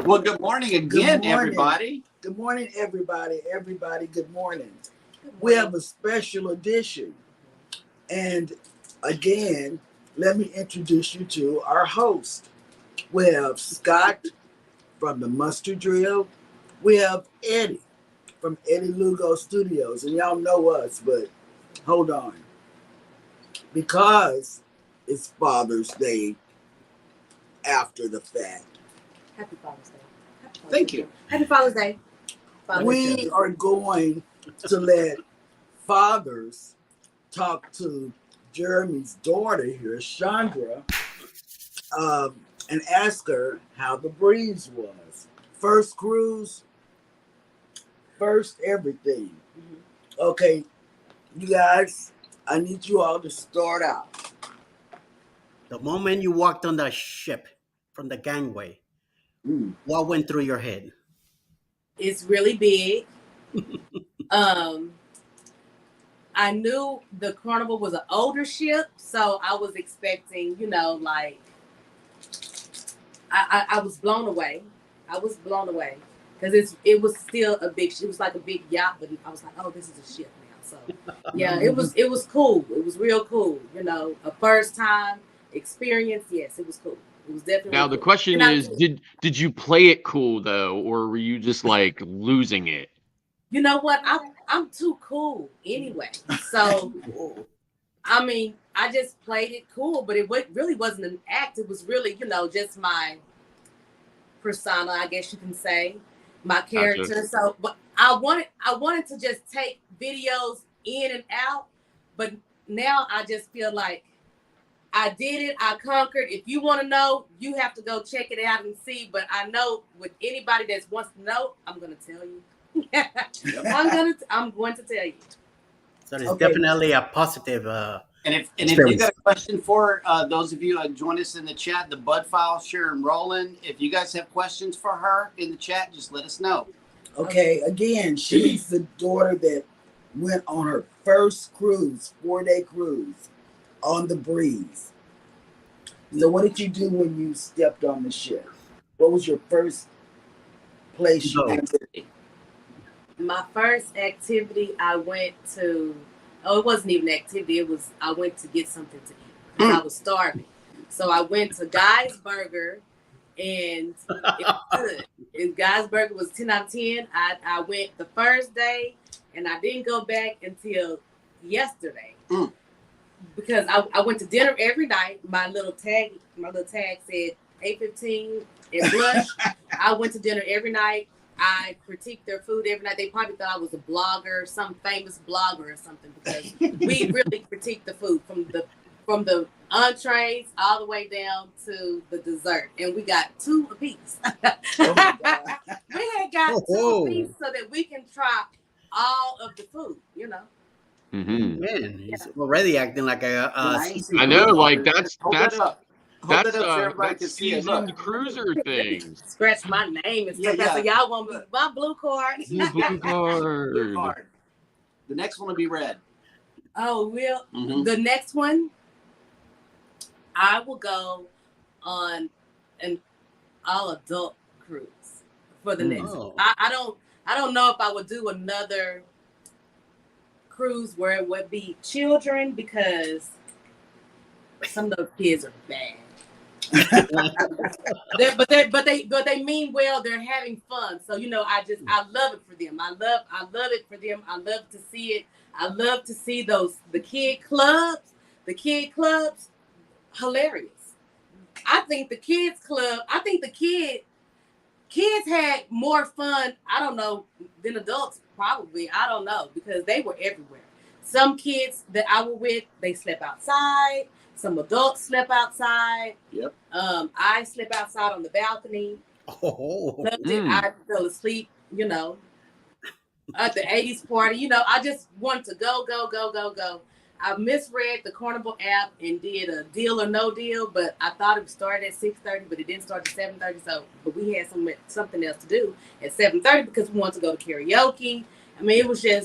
Well, good morning again, everybody. Good morning, everybody. Everybody, good morning. Good We morning. have a special edition. And again, let me introduce you to our host. We have Scott from the Mustard Drill. We have Eddie from Eddie Lugo Studios. And y'all know us, but hold on. Because it's Father's Day after the fact, Happy Father's Day. Happy Father's Thank Day. you. Happy Father's Day. we are going to let fathers talk to Jeremy's daughter here, Chandra, and ask her how the breeze was. First cruise, first everything. Okay, you guys, I need you all to start out. The moment you walked on the ship from the gangway, what went through your head? It's really big. I knew the Carnival was an older ship, so I was expecting, like I was blown away. I was blown away because it was still a big. It was like a big yacht, but I was like, oh, this is a ship now. So yeah, it was cool. It was real cool. A first time experience. Yes, it was cool. It was definitely Now the cool. question And is, did you play it cool though, or were you just like losing it? You know what? I'm too cool anyway. So I mean, I just played it cool, but it really wasn't an act. It was really, just my persona, I guess you can say, my character. Gotcha. So, but I wanted to just take videos in and out, but now I just feel like I did it. I conquered. If you want to know, you have to go check it out and see. But I know with anybody that wants to know, I'm going to tell you. I'm going to tell you. So it's definitely a positive. And if you got a question for those of you who join us in the chat, the Bud File, Sharon Rowland, if you guys have questions for her in the chat, just let us know. Okay, again, she's the daughter that went on her first cruise, 4-day cruise on the breeze. So what did you do when you stepped on the ship? What was your first place you went to? My first activity, I went to. Oh, it wasn't even an activity. I went to get something to eat because I was starving. So I went to Guy's Burger, and it was good. And Guy's Burger was 10 out of 10. I went the first day, and I didn't go back until yesterday because I went to dinner every night. My little tag said 8:15 and blush. I went to dinner every night. I critiqued their food every night. They probably thought I was a blogger, some famous blogger or something, because we really critiqued the food from the entrees all the way down to the dessert, and we got 2 apiece. We had got 2 apiece so that we can try all of the food. Mm-hmm. Man, he's already acting like a. I know, like that's seasoned cruiser things. Scratch my name and stuff. So y'all want my blue card? Blue card. The next one will be red. Oh, well, the next one, I will go on an all-adult cruise for the next one. I don't know if I would do another cruise where it would be children because some of those kids are bad. but they mean well. They're having fun. So I love it for them. I love it for them. I love to see it. I love to see the kid clubs. The kid clubs, hilarious. I think the kids club. I think the kids had more fun. I don't know than adults probably. I don't know because they were everywhere. Some kids that I was with, they slept outside. Some adults slept outside. Yep. I slept outside on the balcony. I fell asleep, at the 80s party. I just wanted to go. I misread the Carnival app and did a deal or no deal, but I thought it started at 6:30, but it didn't start at 7:30. But we had something else to do at 7:30 because we wanted to go to karaoke. I mean, it was a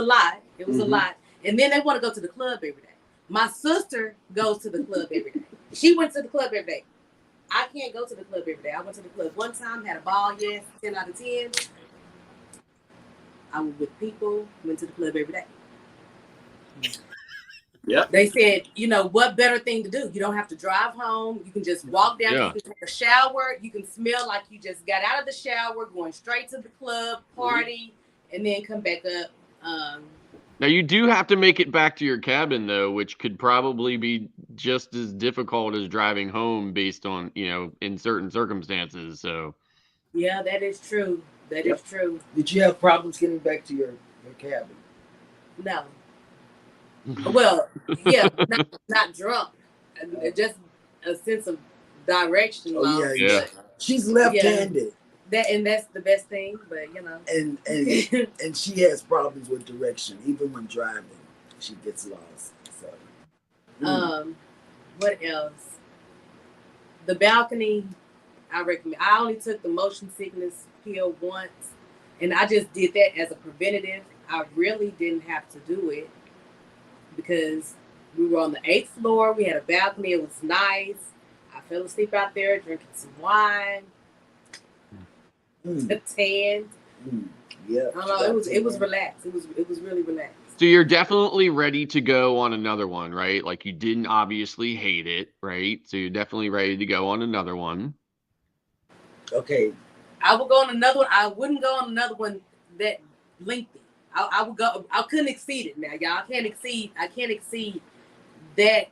lot. It was a lot. And then they want to go to the club every day. My sister goes to the club every day. She went to the club every day. I can't go to the club every day. I went to the club one time, had a ball, yes, 10 out of 10. I was with people, went to the club every day. Yep. They said, you know, what better thing to do? You don't have to drive home. You can just walk down. Yeah. You can take a shower. You can smell like you just got out of the shower, going straight to the club, party, and then come back up. Now you do have to make it back to your cabin though, which could probably be just as difficult as driving home based on, you know, in certain circumstances. So Yeah, that is true. That is true. Did you have problems getting back to your cabin? No. Well, yeah, not drunk. Just a sense of direction. Oh yeah. She's left-handed. That's the best thing, but you know. And she has problems with direction, even when driving. She gets lost. So. What else? The balcony, I recommend. I only took the motion sickness pill once, and I just did that as a preventative. I really didn't have to do it because we were on the 8th floor. We had a balcony. It was nice. I fell asleep out there drinking some wine. Tanned. Yeah. I don't know. It was relaxed. It was really relaxed. So you're definitely ready to go on another one, right? Like you didn't obviously hate it, right? So you're definitely ready to go on another one. Okay. I would go on another one. I wouldn't go on another one that lengthy. I would go. I couldn't exceed it now, y'all. I can't exceed that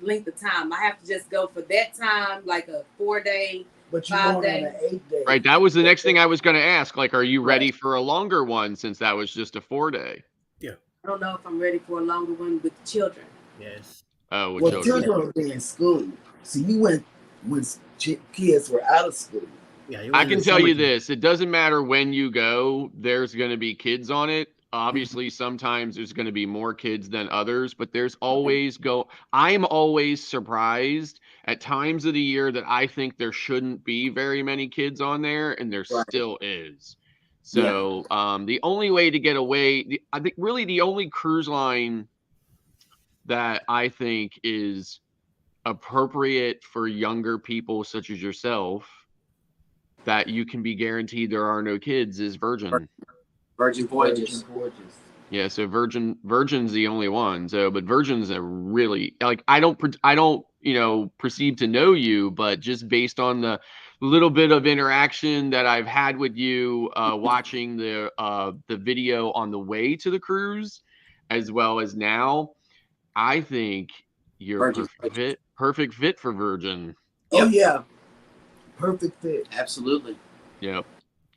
length of time. I have to just go for that time, like a 4-day. But you're going on an 8-day. Right. That was the next thing I was going to ask. Like, are you ready for a longer one since that was just a 4-day? Yeah. I don't know if I'm ready for a longer one with children. Yes. Oh, with Well, children. children will be in school. So you went when kids were out of school. Yeah. I can tell you this. It doesn't matter when you go. There's going to be kids on it. Obviously, sometimes there's going to be more kids than others, but there's always I'm always surprised at times of the year that I think there shouldn't be very many kids on there, and there still is. So the only way to get away, I think really the only cruise line that I think is appropriate for younger people such as yourself that you can be guaranteed there are no kids is Virgin. Virgin Voyages. Yeah, so Virgin's the only one. So, but Virgin's a really like I don't perceive to know you, but just based on the little bit of interaction that I've had with you, watching the video on the way to the cruise, as well as now, I think you're perfect fit for Virgin. Oh yeah, perfect fit. Absolutely. Yep.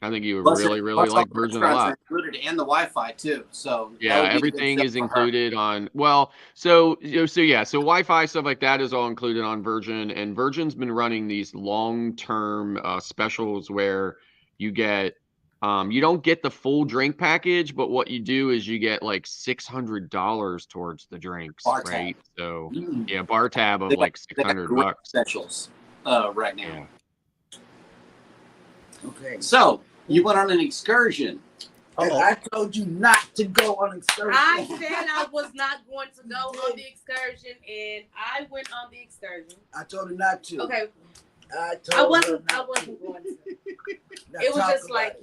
I think you would really like Virgin a lot. Included and the Wi-Fi too. So yeah, everything is included on. Well, so Wi-Fi stuff like that is all included on Virgin, and Virgin's been running these long-term specials where you get you don't get the full drink package, but what you do is you get like $600 towards the drinks, right? So yeah, bar tab of like $600 specials right now. Yeah. Okay. So you went on an excursion. And I told you not to go on excursion. I said I was not going to go on the excursion, and I went on the excursion. I told her not to. Okay. I wasn't going to. It was just like,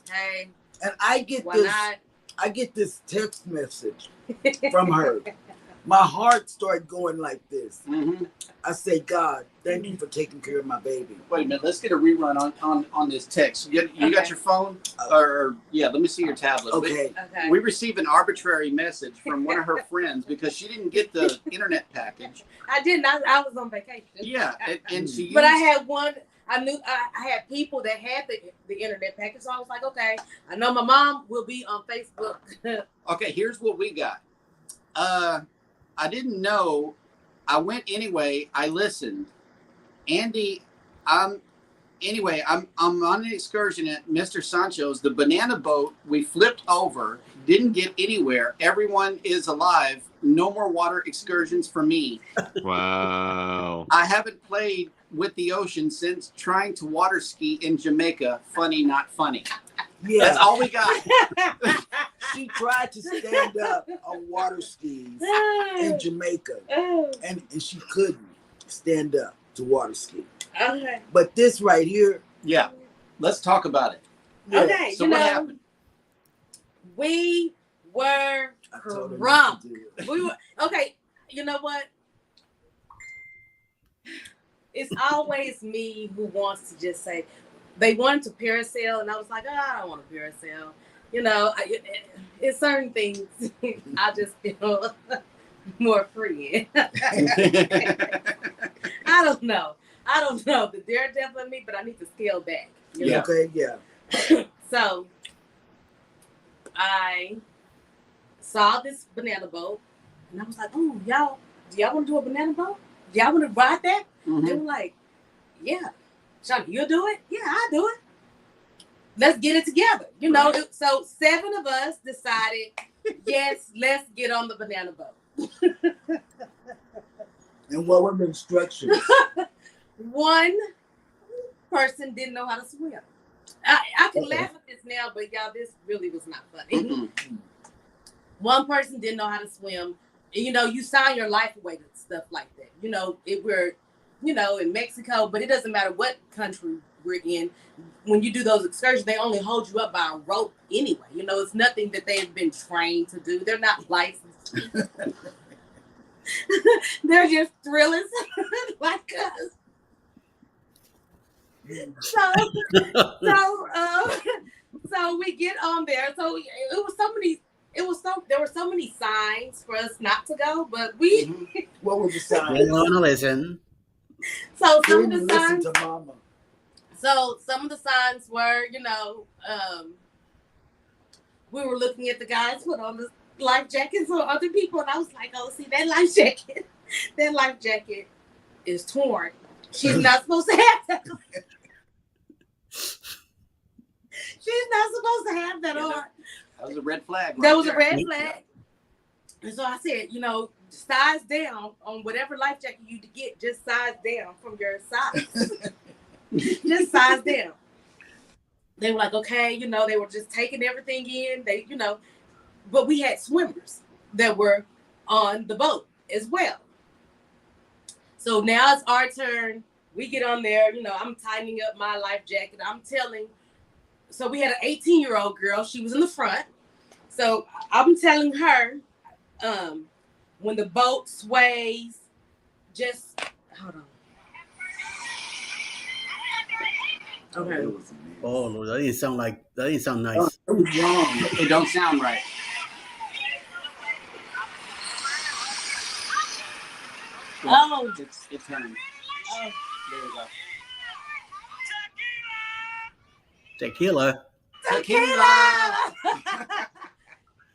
hey. And I get this text message from her. My heart started going like this. Mm-hmm. I say, God, thank you for taking care of my baby. Wait a minute. Let's get a rerun on this text. You got your phone? Let me see your tablet. Okay. We received an arbitrary message from one of her friends because she didn't get the internet package. I didn't. I was on vacation. Yeah, and she. But I had one. I knew I had people that had the internet package, so I was like, okay. I know my mom will be on Facebook. Okay, here's what we got. I didn't know. I went anyway. I listened. Andy, I'm on an excursion at Mr. Sancho's. The banana boat, we flipped over, didn't get anywhere. Everyone is alive. No more water excursions for me. Wow. I haven't played with the ocean since trying to water ski in Jamaica. Funny, not funny. Yeah. That's all we got. She tried to stand up on water skis in Jamaica, and she couldn't stand up. to water ski. Okay. But this right here, Yeah. Let's talk about it. yeah, Okay. So what happened? We were I told her not drunk. to do it. We were okay. You know what? It's always me who wants to just say they wanted to parasail, and I was like, oh, I don't want to parasail. You know, it's certain things I just feel more free in. I don't know the daredevil in me, but I need to scale back. You know? Okay, yeah. So I saw this banana boat, and I was like, "Oh, y'all, do y'all want to do a banana boat? Do y'all want to ride that?" Mhm. They were like, "Yeah, Shawnee, you'll do it? Yeah, I'll do it. Let's get it together." You know, so 7 of us decided, yes, let's get on the banana boat. And what were the instructions? One person didn't know how to swim. I can Okay. laugh at this now, but y'all, this really was not funny. Mhm. One person didn't know how to swim. And, you know, you sign your life away to stuff like that. You know, we're, you know, in Mexico, but it doesn't matter what country we're in. When you do those excursions, they only hold you up by a rope anyway. You know, it's nothing that they've been trained to do. They're not licensed. They're just thrillers like us. So we get on there. So there were so many signs for us not to go, but we What were the signs? You want to listen? so some of Didn't the listen signs to mama. so some of the signs were, you know, we were looking at the guys put on the life jackets for other people, and I was like, oh, see that life jacket is torn. She's not supposed to have that. She's not supposed to have that on. That was a red flag. Right That was there. a red flag. And so I said, you know, size down on whatever life jacket you get, just size down from your size. Just size down. They were like, okay, you know, they were just taking everything in. They, you know, but we had swimmers that were on the boat as well. So now it's our turn. We get on there, you know, I'm tightening up my life jacket. So we had an 18-year-old girl. She was in the front. So I'm telling her, when the boat sways, just hold on. Okay. Oh, Lord, that didn't sound nice. It was wrong. It don't sound right. Oh. It turned. Oh. There we go. Tequila. Tequila!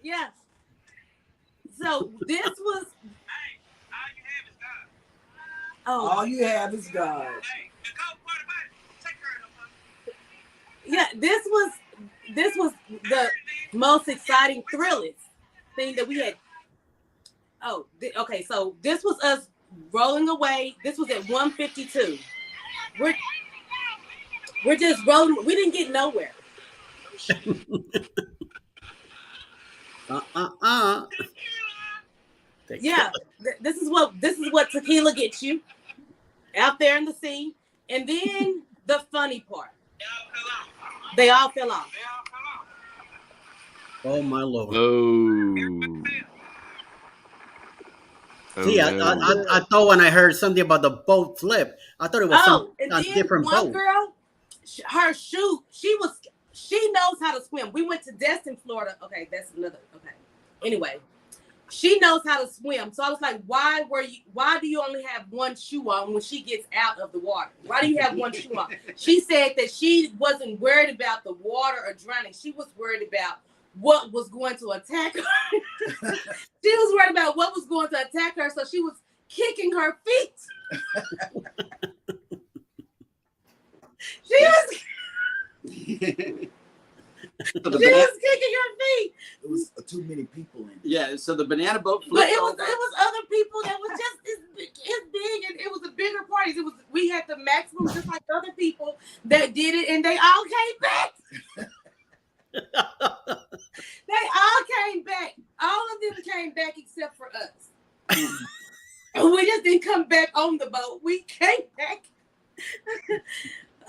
Yes. So this was. Oh. All you have is God. Yeah, this was the most exciting thrillers thing that we had. Oh, okay. So this was us rolling away. This was at 1:52. We're just rolling. We didn't get nowhere. Yeah, this is what tequila gets you out there in the sea. And then the funny part, they all fell off. Oh my Lord. Oh. See, I thought when I heard something about the boat flip, I thought it was and then different one boat. girl, her shoe, she knows how to swim. We went to Destin, Florida. Okay, that's another. Okay, anyway, she knows how to swim. So I was like, why do you only have one shoe on when she gets out of the water? Why do you have one shoe on? She said that she wasn't worried about the water or drowning. She was worried about what was going to attack her. She was worried about what was going to attack her, so she was kicking her feet. She was kicking her feet. It was too many people in it. Yeah, so the banana boat But flipped. it was other people that was just as big, and it was a bigger party. We had the maximum, just like other people that did it, and they all came back. They all came back. All of them came back except for us. We We just didn't come back on the boat. We came back.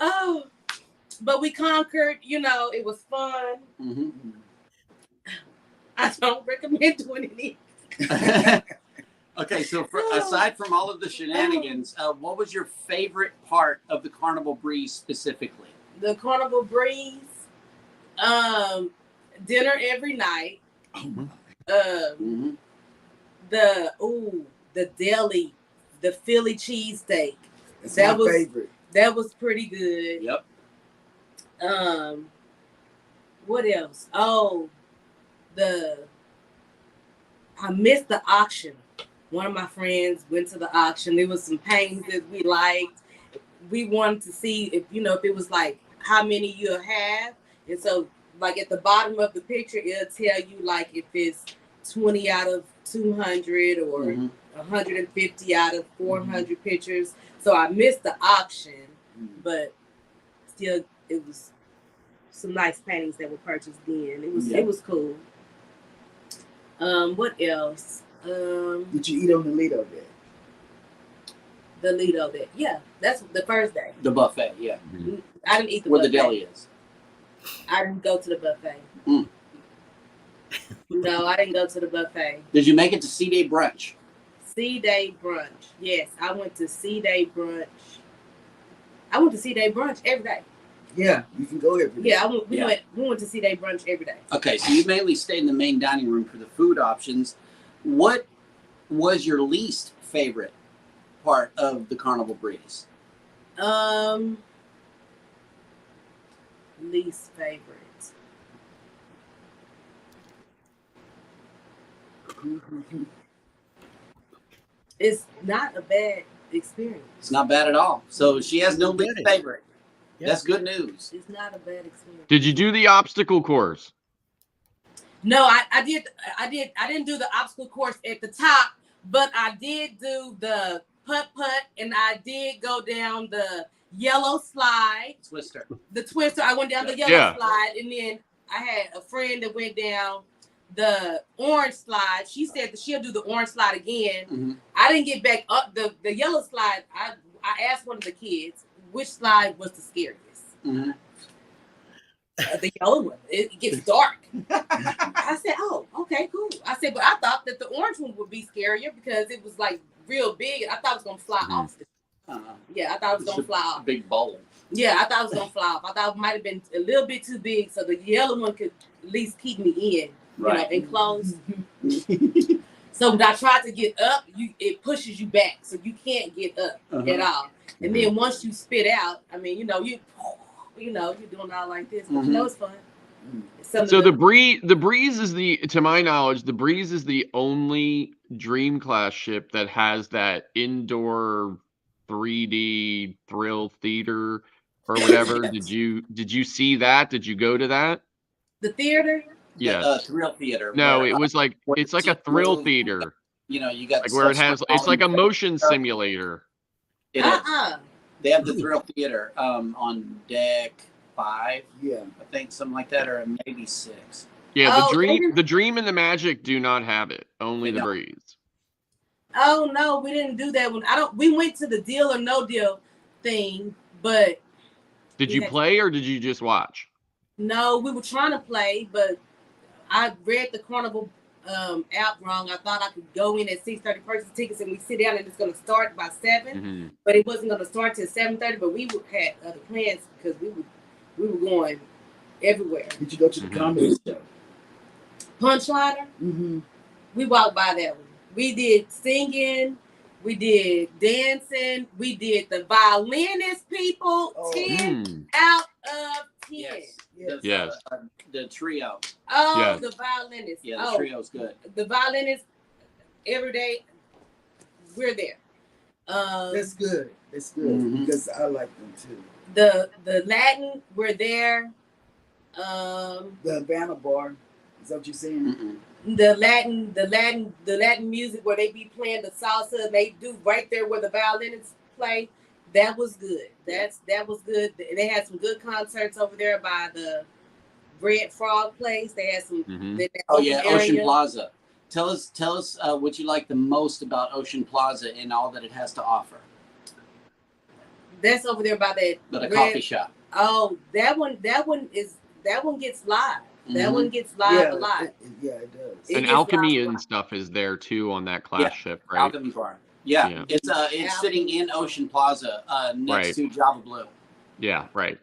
Oh, but we conquered. You know, it was fun. Mm-hmm. I don't recommend doing it. Okay, so aside from all of the shenanigans, what was your favorite part of the Carnival Breeze specifically? The Carnival Breeze, dinner every night. Mm-hmm. The deli, the Philly cheesesteak. That was my favorite. That was pretty good. Yep. What else? Oh, I missed the auction. One of my friends went to the auction. There was some paintings that we liked. We wanted to see if it was like how many you'll have. And so like at the bottom of the picture, it'll tell you like if it's 20 out of 200 or 150 out of 400 pictures. So I missed the auction, but still it was some nice paintings that were purchased then. It was cool. What else? Did you eat on the Lido Day? The Lido Day. Yeah, that's the first day. The buffet, yeah. I didn't eat the buffet. Where the deli is. I didn't go to the buffet. No, I didn't go to the buffet. Did you make it to C-Day brunch? C-Day brunch. Yes, I went to C-Day brunch. I went to C-Day brunch every day. Yeah, you can go every day. Yeah, we went to C-Day brunch every day. Okay, so you mainly stayed in the main dining room for the food options. What was your least favorite part of the Carnival Breeze? Least favorite. It's not a bad experience. It's not bad at all. So she has no least favorite. Yep. That's good news. It's not a bad experience. Did you do the obstacle course? No, I didn't do the obstacle course at the top, but I did do the putt-putt, and I did go down the yellow slide. Twister. The twister. I went down the yellow slide, and then I had a friend that went down the orange slide. She said that she'll do the orange slide again. I didn't get back up the yellow slide. I asked one of the kids which slide was the scariest. The yellow one. It gets dark. I said, "Oh, okay, cool." I said, but I thought that the orange one would be scarier because it was like real big. I thought it was gonna fly off. Yeah, I thought it was gonna fly off. Big bowl. Yeah, I thought it was gonna fly off. I thought it might have been a little bit too big, so the yellow one could at least keep me in, enclosed. So when I tried to get up, it pushes you back, so you can't get up at all. And then once you spit out, I mean, you're doing all like this, but it's fun. So the breeze is to my knowledge, the Breeze is the only Dream class ship that has that indoor 3D thrill theater or whatever. Yes. Did you see that? Did you go to that? The theater? Yeah. Thrill theater. No, it was like it's like a thrill theater. You got like where it has it's like a motion simulator. It is. They have the thrill theater on deck 5. Yeah, I think something like that, or maybe 6. Yeah, the Dream and the Magic do not have it. Only the Breeze. Oh no, we didn't do that one. We went to the Deal or No Deal thing, but did you play or did you just watch? No, we were trying to play, but I read the Carnival out wrong. I thought I could go in at 6:30, purchase tickets, and we sit down and it's going to start by 7. But it wasn't going to start till 7:30. But we had other plans because we were going everywhere. Did you go to the comedy show? Punchliner? We walked by that one. We did singing. We did dancing. We did the violinist people. 10 out of 10. Yes. The trio. Oh, yes. The violinist. Yeah, the trio's good. The violinist, every day, we're there. That's good. That's good because I like them too. The Latin, we're there. The Havana bar. Is that what you're saying? The Latin music where they be playing the salsa, they do right there where the violinists play. That was good. That was good. They had some good concerts over there by the Red Frog place. They had some. Ocean Plaza. tell us what you like the most about Ocean Plaza and all that it has to offer. That's over there by that coffee shop. Oh, that one gets live. That one gets live a lot. It does. And Alchemy and stuff is there too on that class ship, right? Alchemy Bar. Yeah. It's sitting in Ocean Plaza, next to Java Blue. Yeah, right.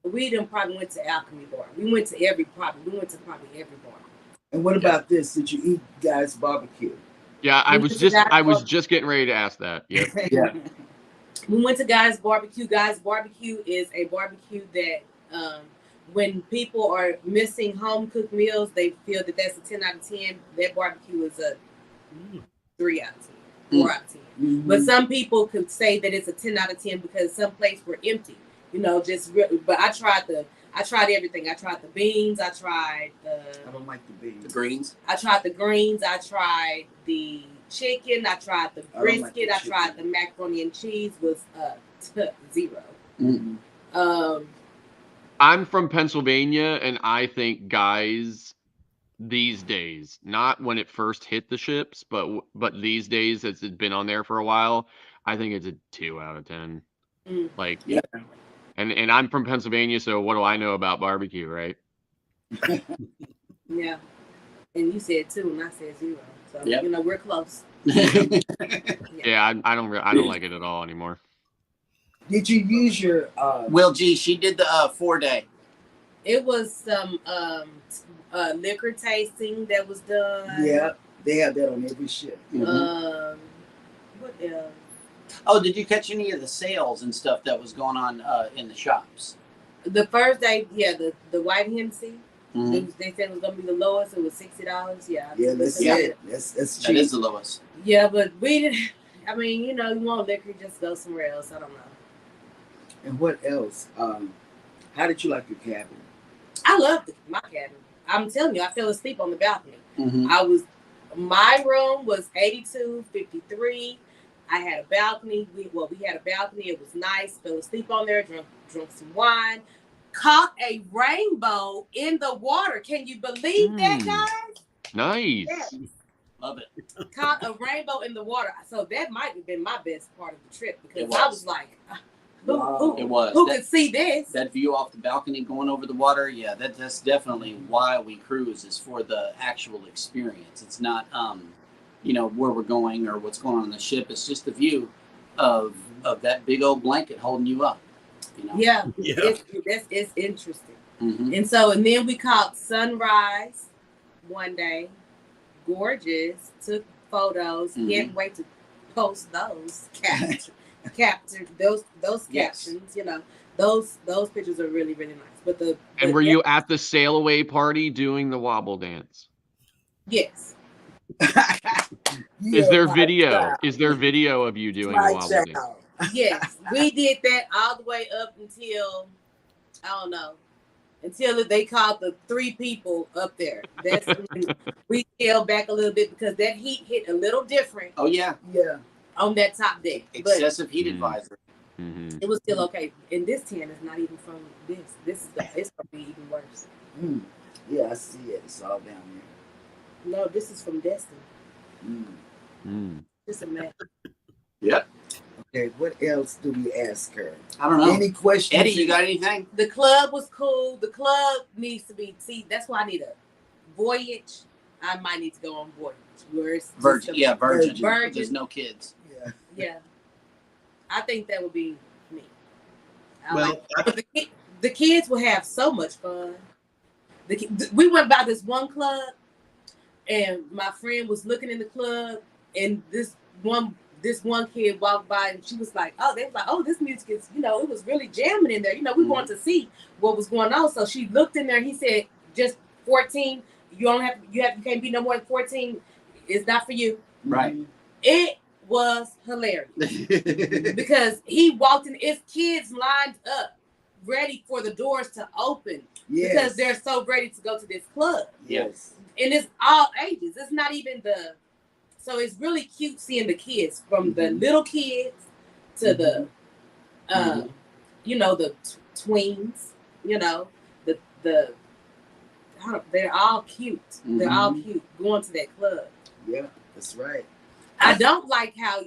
We probably went to Alchemy Bar. We went to probably every bar. And what about this? Did you eat Guy's Barbecue? Yeah, I was just getting ready to ask that. Yep. Yeah. We went to Guy's Barbecue. Guy's Barbecue is a barbecue that when people are missing home cooked meals, they feel that that's a 10 out of 10. That barbecue is a 3 out of 10, 4 out of 10. Mm-hmm. But some people could say that it's a 10 out of 10 because some places were empty. But I tried everything. I tried the beans. I tried I don't like the beans. The greens. I tried the greens. I tried the chicken. I tried the brisket. I tried the macaroni and cheese. Was 0. Mm-hmm. I'm from Pennsylvania, and I think Guys these days, not when it first hit the ships, but these days as it's been on there for a while, I think it's a 2 out of 10. Like, yeah. And I'm from Pennsylvania, so what do I know about barbecue, right? Yeah. And you said 2, and I said 0. So we're close. Yeah, I don't like it at all anymore. Did you use your Well, gee, she did the 4-day. It was some liquor tasting that was done. Yeah, they have that on every ship. What else? Oh, did you catch any of the sales and stuff that was going on in the shops? The first day, the White Hennessy. They said it was gonna be the lowest. It was $60. Yeah, that's it. That's cheap. That is the lowest. Yeah, but we didn't. I mean, you want liquor, just go somewhere else. I don't know. And what else? How did you like your cabin? I loved my cabin. I'm telling you, I fell asleep on the balcony. Mm-hmm. My room was 8253. I had a balcony. We had a balcony. It was nice. Fell asleep on there. Drunk some wine. Caught a rainbow in the water. Can you believe that, guys? Nice. Yes. Love it. Caught a rainbow in the water. So that might have been my best part of the trip because I was like, who could see this? That view off the balcony going over the water. Yeah, that's definitely why we cruise, is for the actual experience. It's not where we're going or what's going on the ship. It's just the view of that big old blanket holding you up. Yeah. It's interesting. And then we caught sunrise one day. Gorgeous. Took photos. Can't wait to post those. Capture those captions. Those pictures are really, really nice. But were you at the sail away party doing the wobble dance? Yes. Is there video? Is there video of you doing the wobble dance? Yes, we did that all the way up until I don't know, until they called the 3 people up there. That's when we scaled back a little bit because that heat hit a little different. Oh yeah. On that top deck, excessive heat advisory. It was still okay. And this tan is not even from this. It's gonna be even worse. Yeah, I see it. It's all down there. No, this is from Destin. Just a mess. Yep. Okay, what else do we ask her? I don't know. Any questions? Eddie, you got anything? The club was cool. The club needs to be, that's why I need a voyage. I might need to go on voyage. Where it's Virgin. There's no kids. Yeah. I think that would be me. But the kids will have so much fun. We went by this one club, and my friend was looking in the club, and this one kid walked by, and she was like, they was like, this music is, it was really jamming in there. We wanted to see what was going on. So she looked in there. He said, just 14. You can't be no more than 14. It's not for you. Right. It was hilarious because he walked in. It's kids lined up, ready for the doors to open because they're so ready to go to this club. Yes. And it's all ages. It's not even so it's really cute seeing the kids from the little kids to the, the tweens, the they're all cute. They're all cute going to that club. Yeah, that's right. I don't like how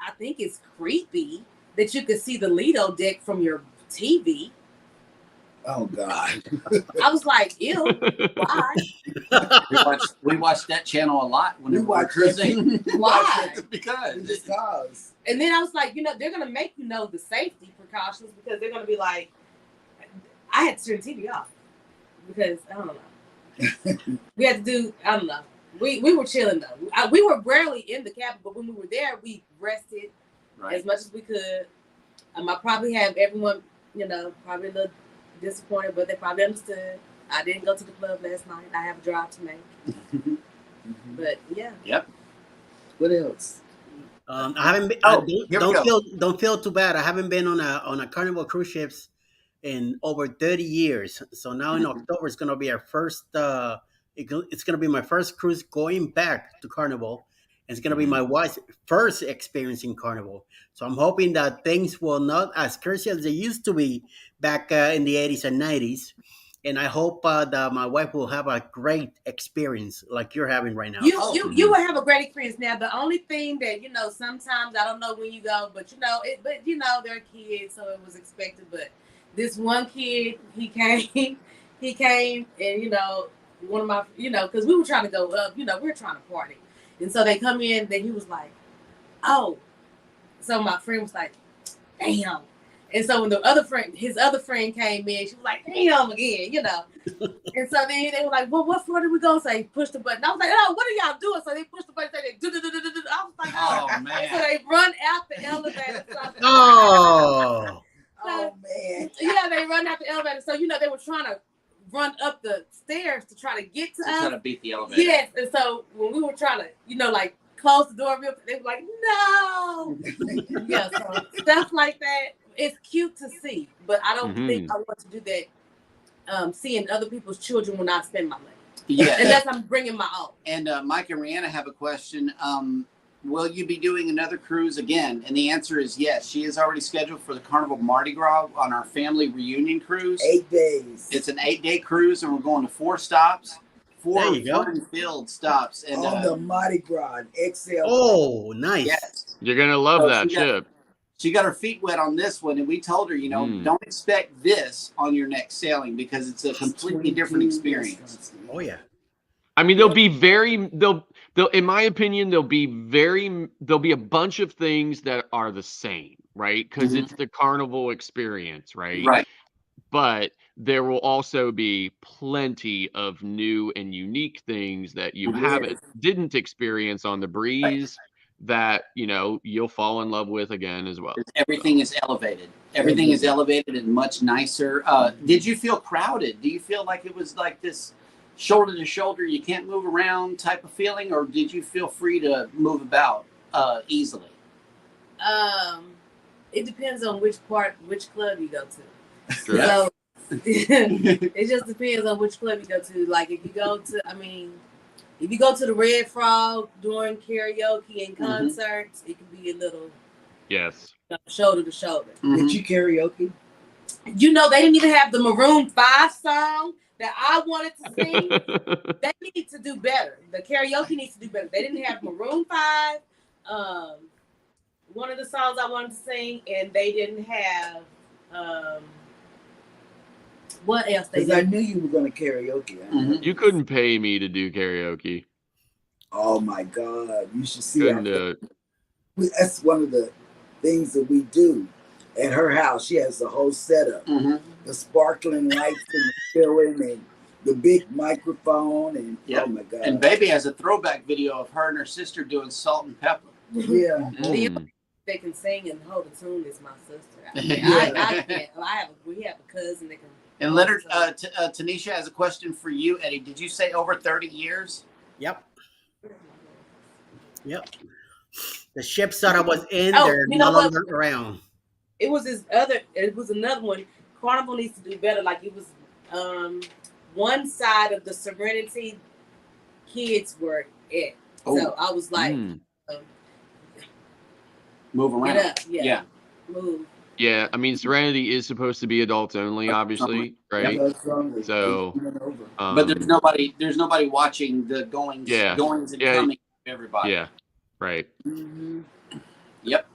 I think it's creepy that you could see the Lido deck from your TV. Oh God. I was like, ew, why? We watched that channel a lot when we were watched cruising. Why? Because. And then I was like, they're gonna make you know the safety precautions because they're gonna be like, I had to turn the TV off because I don't know. We had to do, I don't know. We were chilling though. We were rarely in the cabin, but when we were there, we rested as much as we could. I probably have everyone, probably a little disappointed, but they probably understood. I didn't go to the club last night. I have a drive to make. But yeah. Yep. What else? I haven't been. Don't feel too bad. I haven't been on a Carnival cruise ships in over 30 years. So now in October it's gonna be our first. It's gonna be my first cruise going back to Carnival. It's gonna be my wife's first experience in Carnival. So I'm hoping that things will not as crazy as they used to be back in the 80s and 90s. And I hope that my wife will have a great experience like you're having right now. You will have a great experience. Now, the only thing that sometimes I don't know when you go, but they're kids, so it was expected. But this one kid, he came, and one of my, because we were trying to go up, we were trying to party, and so they come in. Then he was like, "Oh," so my friend was like, "Damn." And so when his other friend came in, she was like, "Damn," again, And so then they were like, "Well, what floor did we go?" So they pushed the button. I was like, "Oh, what are y'all doing?" So they pushed the button. So they I was like, "Oh man!" So they run out the elevator. Oh man! Yeah, they run out the elevator. So they were trying to run up the stairs to try to get to us. Trying to beat the elevator. Yes, and so when we were trying to, like close the door real quick, they were like, "No." Yeah, so stuff like that. It's cute to see, but I don't think I want to do that. Seeing other people's children when I spend my money. Yeah, unless I'm bringing my own. And Mike and Rihanna have a question. Will you be doing another cruise again? And the answer is yes. She is already scheduled for the Carnival Mardi Gras on our family reunion cruise. 8 days. It's an 8-day cruise, and we're going to 4 stops. 4 field stops. And on the Mardi Gras XL. Oh, nice. Yes. You're going to love that ship. She got her feet wet on this one, and we told her, don't expect this on your next sailing because it's a completely different experience. Oh yeah. I mean, they'll in my opinion, there'll be a bunch of things that are the same, right? Because it's the Carnival experience, right? Right. But there will also be plenty of new and unique things that you didn't experience on the breeze. Right. That you'll fall in love with again as well. Everything is elevated. Everything is elevated and much nicer. Did you feel crowded? Do you feel like it was like this shoulder to shoulder, you can't move around type of feeling, or did you feel free to move about easily? It depends on which club you go to. Sure. So it just depends on which club you go to. Like if you go to the Red Frog during karaoke and concerts, it can be a little shoulder to shoulder. Did you karaoke? They didn't even have the Maroon 5 song that I wanted to sing. They need to do better. The karaoke needs to do better. They didn't have Maroon 5, one of the songs I wanted to sing, and they didn't have what else they did. I knew you were going to karaoke. You couldn't pay me to do karaoke. Oh my God! You should see. Couldn't do it. That's one of the things that we do at her house. She has the whole setup, the sparkling lights and the ceiling and the big microphone, and oh my God! And baby has a throwback video of her and her sister doing Salt and Pepper. Yeah. They can sing and hold a tune is my sister. I can't. We have a cousin that can. And Leonard, Tanisha has a question for you, Eddie. Did you say over 30 years? Yep. The ships that I was in, they're no longer around. It was another one. Carnival needs to do better. Like it was one side of the Serenity kids were at. So I was like, move around. Get up, move. Yeah, I mean, Serenity is supposed to be adults only, obviously, right? So, but there's nobody watching the goings and yeah, coming of everybody. yeah, right. Mm-hmm. Yep.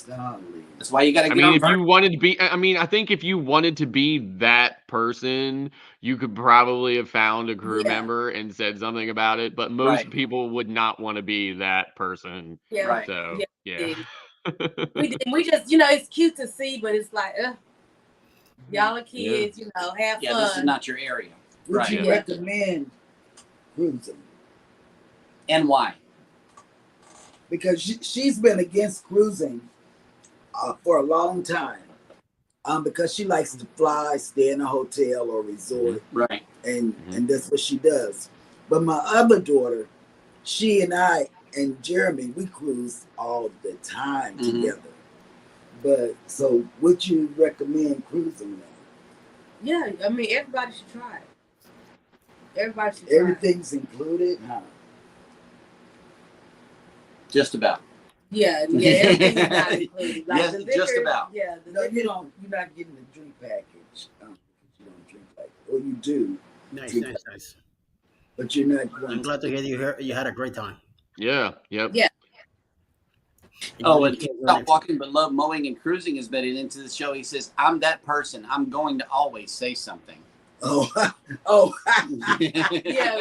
Golly. That's why you got to get I mean, on. if you wanted to be, I mean, I think if you wanted to be that person, you could probably have found a crew member and said something about it. But most people would not want to be that person. Yeah. Right. So, yeah. We just, you know, it's cute to see, but it's like, y'all are kids, you know, have fun. Yeah, this is not your area. Would you recommend cruising? And why? Because she's been against cruising for a long time. Because she likes to fly, stay in a hotel or resort, right? And that's what she does. But my other daughter, she and I and Jeremy, we cruise all the time together. But so, would you recommend cruising now? Yeah, I mean, everybody should try it. Everybody should try Everything's included, huh? Just about. Yeah, everything's not included. Like yes, the liquor, just about. Yeah, no, you're not getting the drink package. You don't drink like, or you do. Nice. But you're not. I'm glad to hear you had a great time. Yeah. Yep. Yeah. Oh, and Stop Walking But Love Mowing and Cruising is betting into the show. He says, I'm that person. I'm going to always say something. Oh. yeah.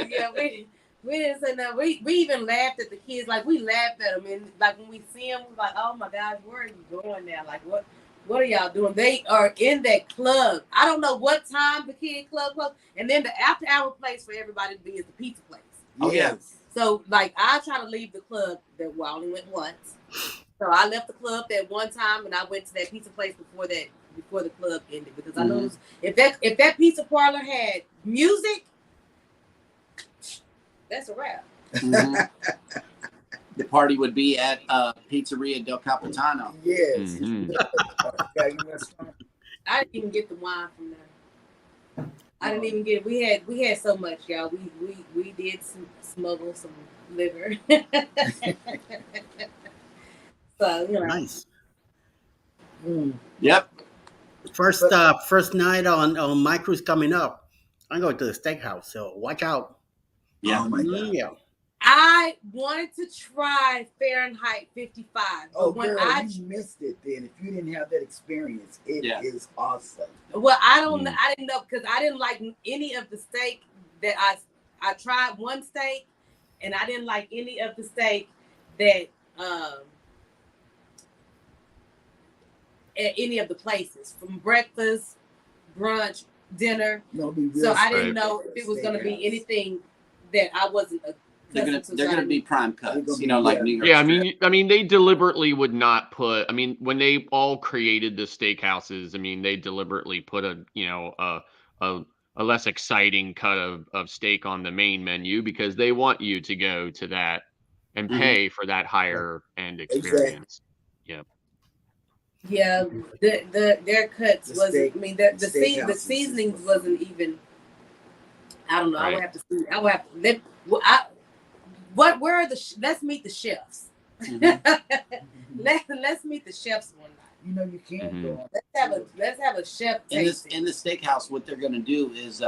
We didn't say nothing. We even laughed at the kids. Like, we laughed at them. And, like, when we see them, we're like, oh, my gosh, where are you going now? Like, what are y'all doing? They are in that club. I don't know what time the kid club closed. And then the after-hour place for everybody to be is the pizza place. Oh, yeah. So, like, I try to leave the club I only went once. So I left the club that one time, and I went to that pizza place before the club ended, because I know if that pizza parlor had music, that's a wrap. The party would be at Pizzeria Del Capitano. Yes. I didn't even get the wine from there. I didn't even get it. We had so much, y'all. We did smuggle some liquor. So, you know. Nice. Yep. First night on my cruise coming up. I'm going to the steakhouse, so watch out. Yeah. Oh my God. Yeah. I wanted to try Fahrenheit 55. Oh, girl, you missed it then. If you didn't have that experience, it is awesome. Well, I didn't know, because I didn't like any of the steak that I tried one steak, and I didn't like any of the steak that at any of the places, from breakfast, brunch, dinner. So I didn't know if it was going to be anything that I wasn't. They're gonna be prime cuts, you know, like New York. Yeah, I mean, they deliberately would not put. I mean, when they all created the steakhouses, I mean, they deliberately put a less exciting cut of steak on the main menu, because they want you to go to that and pay for that higher end experience. Exactly. Yeah, their cuts wasn't. I mean, the seasonings wasn't even. I don't know. Right. I would have to see. I would have to. Where are the? Let's meet the chefs. Let's meet the chefs one night. You know, you can't go. Let's have a chef in the steakhouse. What they're going to do is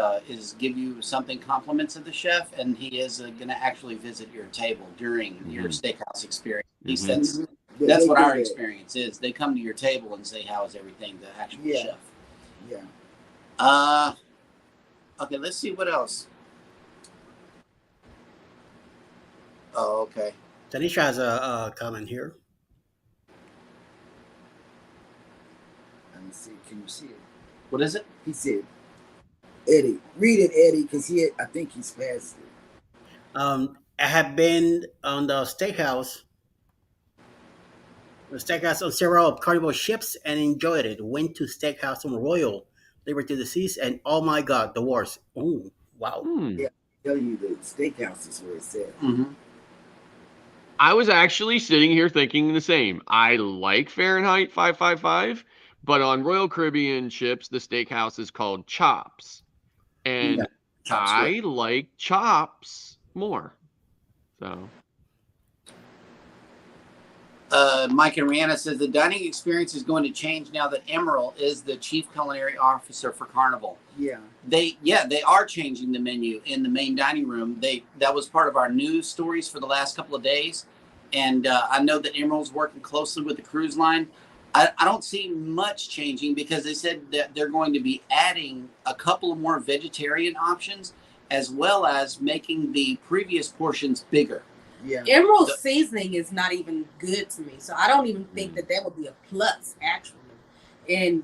give you something compliments of the chef, and he is going to actually visit your table during your steakhouse experience. He says that's what our experience is. They come to your table and say, "How is everything?" The actual chef. Yeah. Okay. Let's see what else. Oh, okay. Tanisha has a comment here. Let me see. Can you see it? What is it? He said, Eddie. Read it, Eddie, because I think he's past it. I have been on the steakhouse on several Carnival ships and enjoyed it. Went to steakhouse on Royal, Liberty of the Seas, and oh my God, the worst. Oh, wow. Yeah, I tell you, the steakhouse is where it's at. I was actually sitting here thinking the same. I like Fahrenheit 555, but on Royal Caribbean ships, the steakhouse is called Chops. And I like Chops more. So. Mike and Rihanna says the dining experience is going to change now that Emerald is the chief culinary officer for Carnival. Yeah. They are changing the menu in the main dining room. That was part of our news stories for the last couple of days. And I know that Emerald's working closely with the cruise line. I don't see much changing because they said that they're going to be adding a couple of more vegetarian options as well as making the previous portions bigger. Yeah. Emerald seasoning is not even good to me, so I don't even think that would be a plus actually. And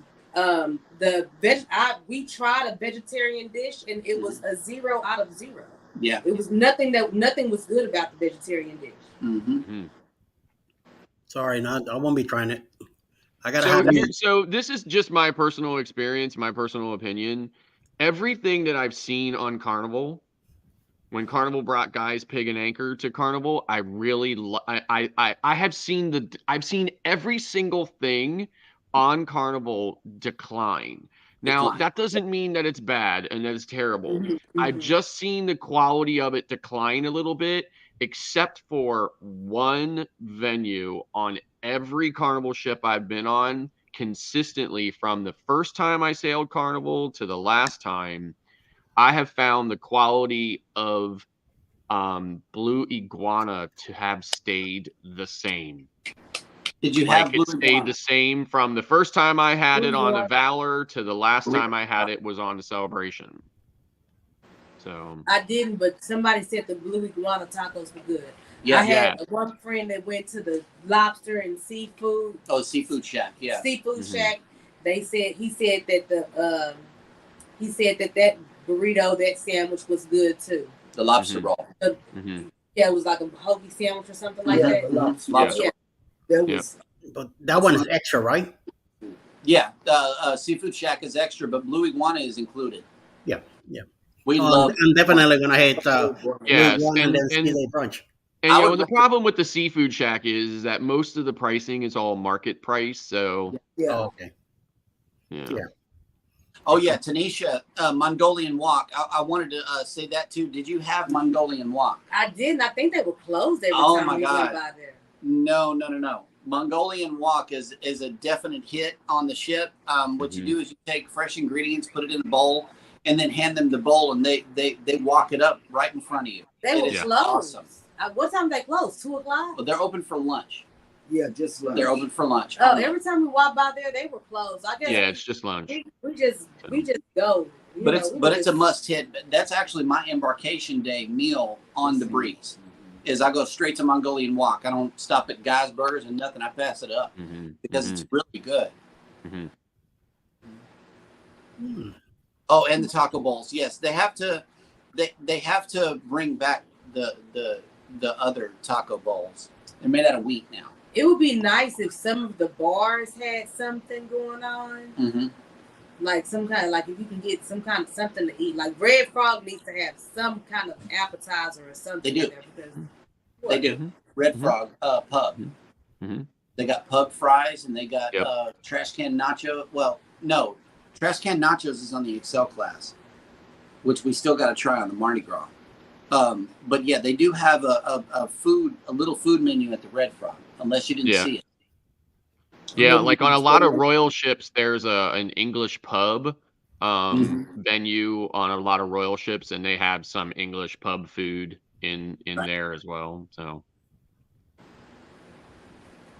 we tried a vegetarian dish and it was a 0 out of 0. Yeah, it was nothing was good about the vegetarian dish. Mm-hmm. Sorry, I won't be trying it. I gotta have it. So this is just my personal experience, my personal opinion. Everything that I've seen on Carnival, when Carnival brought Guy's Pig and Anchor to Carnival, I really I've seen every single thing on Carnival decline. Now, that doesn't mean that it's bad and that it's terrible. Mm-hmm. I've just seen the quality of it decline a little bit, except for one venue on every Carnival ship I've been on, consistently from the first time I sailed Carnival to the last time. I have found the quality of Blue Iguana to have stayed the same. Did you have Blue it stayed Iguana? The same from the first time I had it on the Valor to the last time I had it was on the Celebration. So I didn't, but somebody said the Blue Iguana tacos were good. Yeah, I had one friend that went to the lobster and seafood. Oh, Seafood Shack, yeah. Seafood Shack. He said that that burrito, that sandwich was good too. The lobster roll. Yeah, it was like a hoagie sandwich or something like that. Lobster. Yeah. But that one is extra, right? Yeah, Seafood Shack is extra, but Blue Iguana is included. Yeah. We love. I'm definitely gonna hate yes, and then brunch. And the problem with the Seafood Shack is that most of the pricing is all market price. So Oh, okay. Yeah. Oh yeah, Tanisha, Mongolian Wok. I wanted to say that too. Did you have Mongolian Wok? I didn't. I think they were closed every Oh time my we God. went by there. No. Mongolian Wok is a definite hit on the ship. What you do is you take fresh ingredients, put it in a bowl, and then hand them the bowl, and they wok it up right in front of you. They were closed. Awesome. What time they closed? 2:00? Well, they're open for lunch. Yeah, just lunch. They're open for lunch. Oh, every time we walk by there, they were closed. I guess. Yeah, it's just lunch. We just go. But it's a must hit. That's actually my embarkation day meal on the breeze. Is I go straight to Mongolian Wok. I don't stop at Guy's Burgers and nothing. I pass it up because it's really good. Oh, and the taco bowls. Yes, they have to. They have to bring back the other taco bowls. They're made out of wheat now. It would be nice if some of the bars had something going on. Like some kind of, like if you can get some kind of something to eat. Like Red Frog needs to have some kind of appetizer or something. They do. They do. Red Frog pub. They got pub fries and they got trash can nacho. Well, no, trash can nachos is on the Excel class, which we still got to try on the Mardi Gras. But yeah, they do have a little food menu at the Red Frog, unless you didn't see it. Yeah, like on a lot of royal ships, there's an English pub venue on a lot of royal ships, and they have some English pub food in there as well. So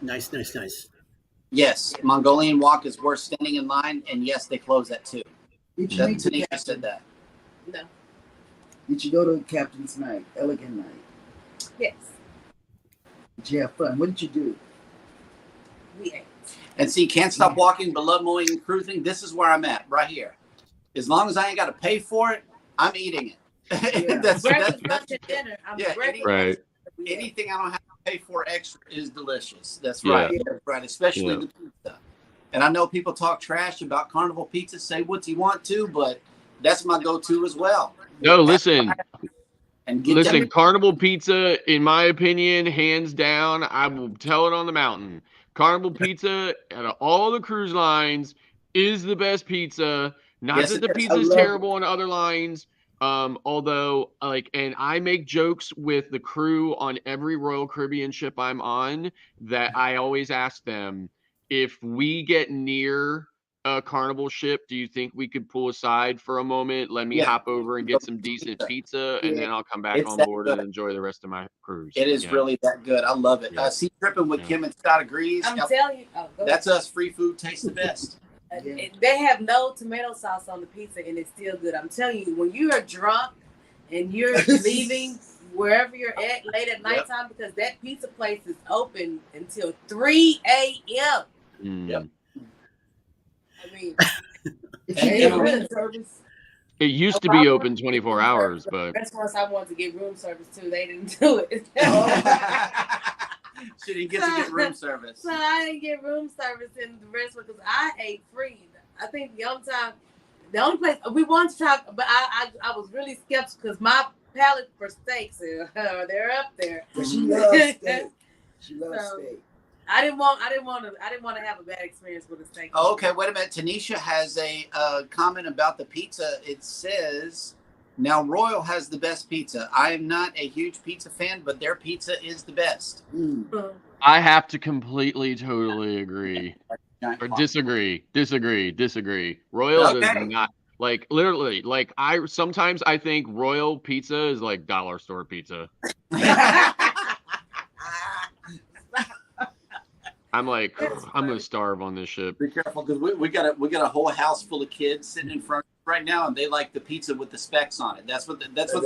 nice. Yes, Mongolian Wok is worth standing in line, and yes, they close at 2. Tanisha said that. No. Did you go to Captain's Night, Elegant Night? Yes. Did you have fun? What did you do? We ate. And see, can't stop walking, but love mowing and cruising. This is where I'm at, right here. As long as I ain't got to pay for it, I'm eating it. Yeah. that's dinner. Right. Anything I don't have to pay for extra is delicious. That's right. Yeah. That's right. Especially the pizza. And I know people talk trash about Carnival pizza. Say what you want to, but that's my go-to as well. No, listen. And Carnival pizza, in my opinion, hands down, I will tell it on the mountain. Carnival pizza out of all the cruise lines is the best pizza. Not that the pizza is terrible on other lines, Although, like, and I make jokes with the crew on every Royal Caribbean ship I'm on that I always ask them, if we get near a Carnival ship, do you think we could pull aside for a moment, let me Yeah. hop over and get some decent pizza, and Yeah. then I'll come back It's on that board good. and enjoy the rest of my cruise. It is really that good. I love it. Yeah. Sea Tripping with Kim and Scott agrees. I'm telling you. That's us. Free food tastes the best. They have no tomato sauce on the pizza, and it's still good. I'm telling you, when you are drunk and you're leaving wherever you're at late at nighttime, because that pizza place is open until 3 a.m. Yep. I mean, It's room service. It used to be open 24 hours, but restaurants I wanted to get room service to, they didn't do it. She didn't get to get room service. So I didn't get room service in the restaurant because I ate free. I think the only place we wanted to try, but I was really skeptical because my palate for steaks they're up there. But she loves steak. She loves steak. I didn't want to have a bad experience with a steak. Oh, okay, wait a minute. Tanisha has a comment about the pizza. It says, now Royal has the best pizza. I am not a huge pizza fan, but their pizza is the best. I have to completely, totally agree. Or disagree. Royal does not, like, literally, like, sometimes I think Royal pizza is like dollar store pizza. I'm like, I'm gonna starve on this ship. Be careful, because we got a whole house full of kids sitting in front right now, and they like the pizza with the specks on it. That's what they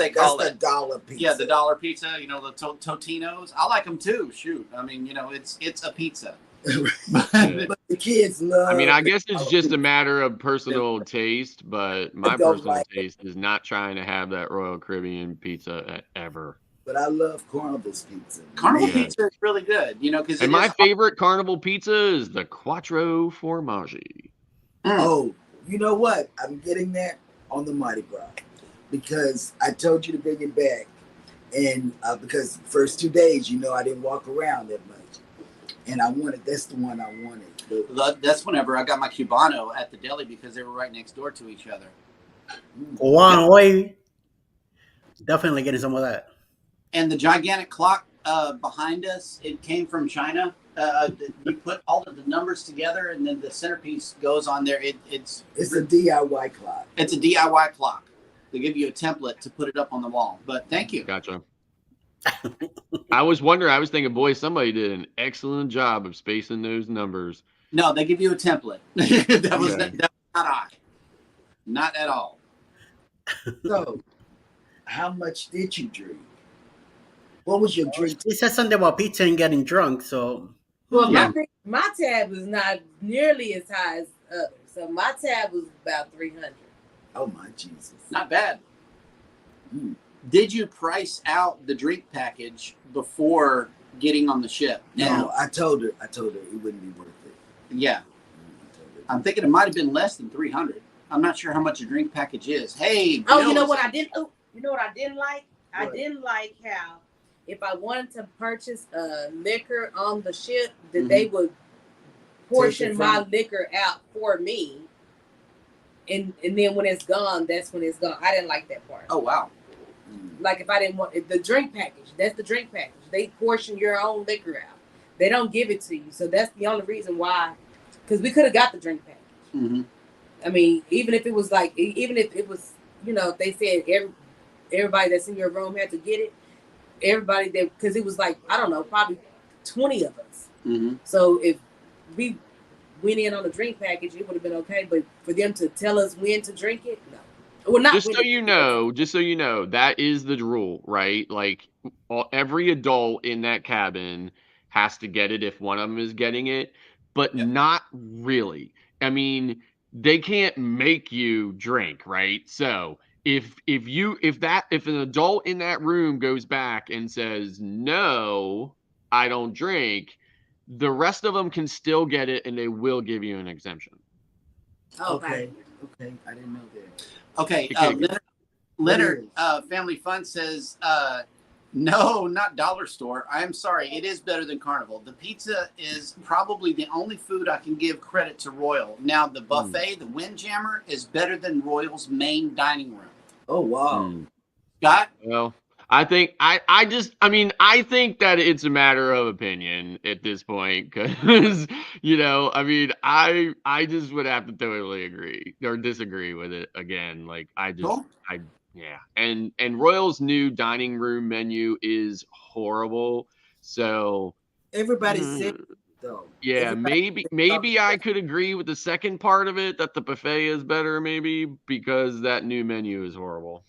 call it. That's the dollar pizza. Yeah, the dollar pizza. You know, the Totinos. I like them too. Shoot, I mean, you know, it's a pizza. But the kids love. I mean, I guess it's just a matter of personal taste, but my personal taste is not trying to have that Royal Caribbean pizza ever. But I love Carnival's pizza. Carnival pizza is really good, you know, because. And my favorite Carnival pizza is the Quattro Formaggi. Oh, you know what? I'm getting that on the Mardi Gras because I told you to bring it back, and because the first 2 days, you know, I didn't walk around that much, and that's the one I wanted. That's whenever I got my Cubano at the deli because they were right next door to each other. One way. Definitely getting some of that. And the gigantic clock behind us, it came from China. You put all of the numbers together, and then the centerpiece goes on there. It's a DIY clock. It's a DIY clock. They give you a template to put it up on the wall. But thank you. Gotcha. I was thinking, boy, somebody did an excellent job of spacing those numbers. No, they give you a template. that was not I. Not at all. So, how much did you drink? What was your drink? He said something about pizza and getting drunk, so. Well, my tab was not nearly as high as others. So my tab was about 300. Oh my Jesus. Not bad. Did you price out the drink package before getting on the ship? No, I told her it wouldn't be worth it. Yeah. I'm thinking it might have been less than 300. I'm not sure how much a drink package is. Hey. Oh, you know what I didn't like? I didn't like how if I wanted to purchase liquor on the ship, that they would portion my liquor out for me. And then when it's gone, that's when it's gone. I didn't like that part. Oh, wow. Like if I didn't want the drink package, that's the drink package. They portion your own liquor out. They don't give it to you. So that's the only reason why. Because we could have got the drink package. I mean, even if it was, you know, if they said everybody that's in your room had to get it, everybody that, because it was like, I don't know, probably 20 of us. So if we went in on a drink package, it would have been okay. But for them to tell us when to drink it, no. Well, not just so you know, that is the rule, right? Like every adult in that cabin has to get it if one of them is getting it, but not really. I mean, they can't make you drink, right? So if an adult in that room goes back and says, no, I don't drink, the rest of them can still get it and they will give you an exemption. Okay. I didn't know that. Okay. Leonard Family Fun says, no, not dollar store. I'm sorry. It is better than Carnival. The pizza is probably the only food I can give credit to Royal. Now, the buffet, the Windjammer, is better than Royal's main dining room. Oh wow. Scott? Well, I think I think that it's a matter of opinion at this point because I just would have to totally agree or disagree with it again. Like Cool. yeah. And Royal's new dining room menu is horrible. So Everybody said though. yeah, Everybody maybe I could agree with the second part of it that the buffet is better, maybe because that new menu is horrible.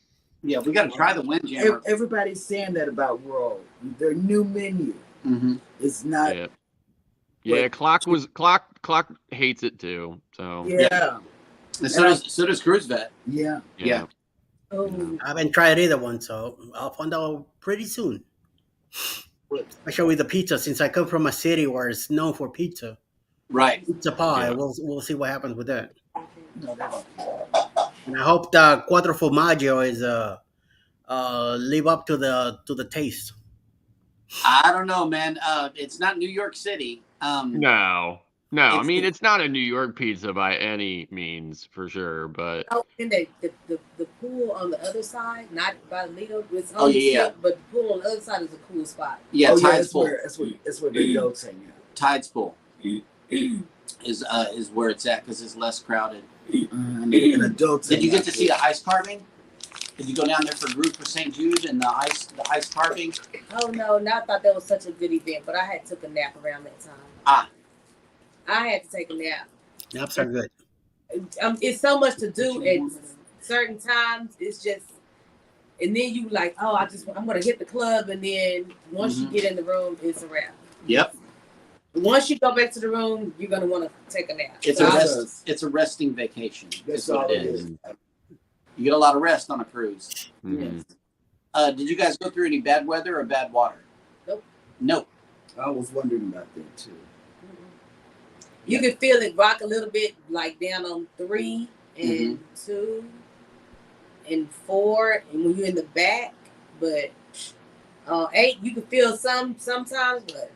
Yeah, we got to try the Windjammer. Everybody's saying that about World. Their new menu is not. Yeah. Yeah, Clock hates it too. So Yeah. And so does Cruise Vet. Yeah. Yeah. Oh, I haven't tried either one, so I'll find out pretty soon. Especially with the pizza, since I come from a city where it's known for pizza. Right. Pizza pie. Yeah. We'll see what happens with that. No, that's And I hope the Quattro Formaggio is live up to the taste. I don't know, man. It's not New York City. No. I mean, it's not a New York pizza by any means, for sure. But and the pool on the other side, not by Lido, it's Oh, yeah. but the pool on the other side is a cool spot. Yeah, oh, yeah, Tides Pool. that's where the goats hang out. Tides Pool is where it's at because it's less crowded. And adults. Did you get to see the ice carving? Did you go down there for Group for St. Jude and the ice carving? Oh no, I thought that was such a good event, but I had took a nap around that time. I had to take a nap. Naps are good. It's so much to do at certain times. It's just, and then you like, oh, I'm gonna hit the club, and then once you get in the room, it's a wrap. Yep. Once you go back to the room, you're gonna want to take a nap. It's a resting vacation. That's all it is. You get a lot of rest on a cruise. mm-hmm. Did you guys go through any bad weather or bad water? Nope. I was wondering about that too. You can feel it rock a little bit, like down on 3 and 2 and 4, and when you're in the back. But 8, you can feel sometimes. But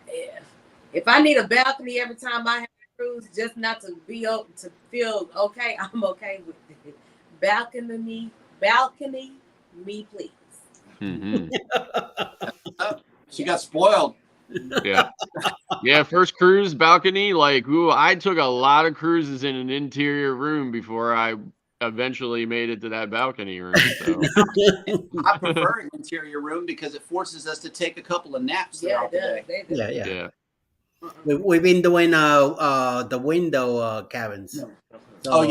yeah, if I need a balcony every time I have a cruise, just not to to feel okay, I'm okay with it. Balcony, me please. Mm-hmm. She got spoiled. Yeah. First cruise balcony. Like, I took a lot of cruises in an interior room before I eventually made it to that balcony room. So. I prefer an interior room because it forces us to take a couple of naps throughout the day. Yeah. We've been doing the window cabins. So,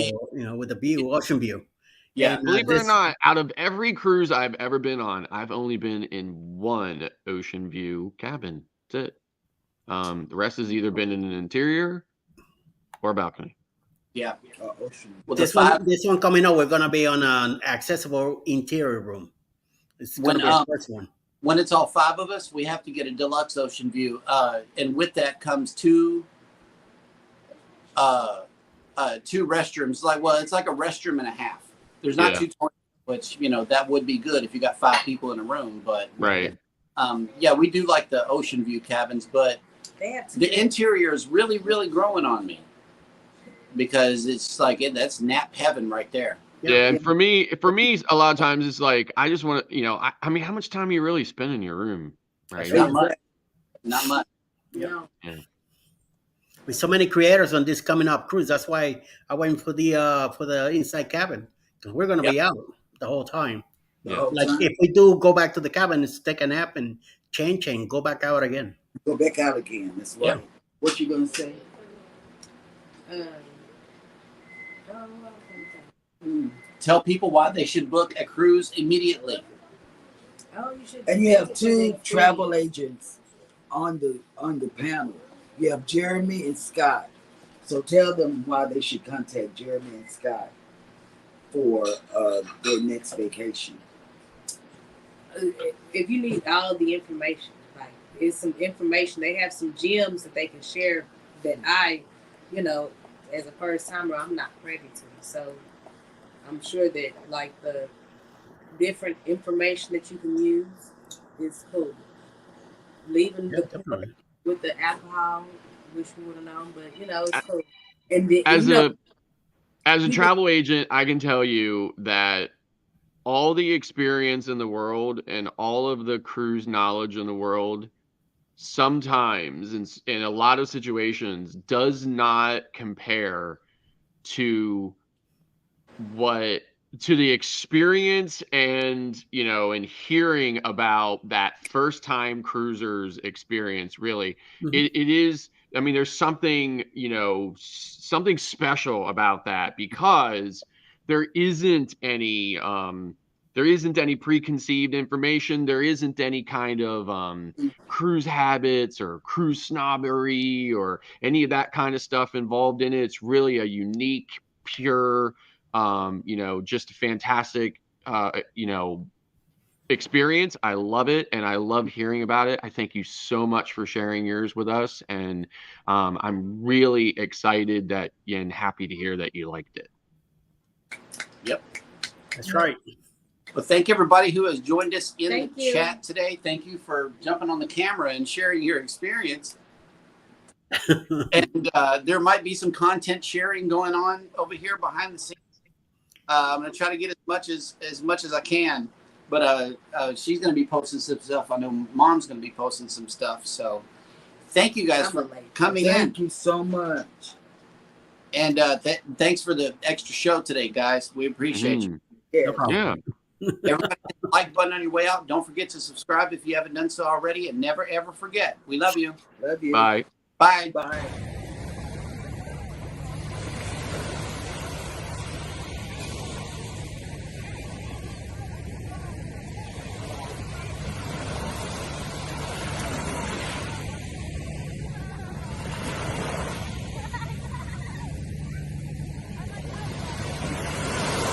with the view, ocean view. Yeah. And, believe it or not, out of every cruise I've ever been on, I've only been in one ocean view cabin. That's it. The rest has either been in an interior or a balcony. Yeah. Well, this one coming up, we're gonna be on an accessible interior room. It's gonna be the first one. When it's all 5 of us, we have to get a deluxe ocean view, and with that comes 2 restrooms. It's like a restroom and a half. There's not 2 toilets, which that would be good if you got 5 people in a room. But right. We do like the ocean view cabins, but the interior is really, really growing on me because it's like that's nap heaven right there. Yeah, and for me, a lot of times it's like I just want to, I mean, how much time you really spend in your room, right? Not much. Yeah. With so many creators on this coming up cruise, that's why I went for the inside cabin because we're gonna be out the whole time. Yeah. Like if we do go back to the cabin, it's take a nap and change, go back out again. Go back out again. That's right. Yeah. What you gonna say? Tell people why they should book a cruise immediately. You should. And you have 2 travel agents on the panel. You have Jeremy and Scott. So tell them why they should contact Jeremy and Scott for their next vacation. If you need all the information, like it's some information, they have some gems that they can share that I, as a first timer, I'm not privy to. So I'm sure that like the different information that you can use is cool. Leaving with the alcohol, which we would have known, but it's cool. And as a travel agent, I can tell you that all the experience in the world and all of the cruise knowledge in the world sometimes in a lot of situations does not compare to the experience and and hearing about that first time cruisers experience. Really, it is, I mean, there's something something special about that, because there isn't any preconceived information. There isn't any kind of cruise habits or cruise snobbery or any of that kind of stuff involved in it. It's really a unique, pure, just a fantastic, experience. I love it, and I love hearing about it. I thank you so much for sharing yours with us, and I'm really excited and happy to hear that you liked it. Yep, that's right. Well, thank everybody who has joined us in the chat today. Thank you for jumping on the camera and sharing your experience. And there might be some content sharing going on over here behind the scenes. I'm going to try to get as much as I can, but she's going to be posting some stuff. I know Mom's going to be posting some stuff. So thank you guys for coming in. Thank you so much. And thanks for the extra show today, guys. We appreciate you. Yeah. No problem. Everybody hit the like button on your way out. Don't forget to subscribe if you haven't done so already. And never, ever forget. We love you. Love you. Bye. Bye. Bye.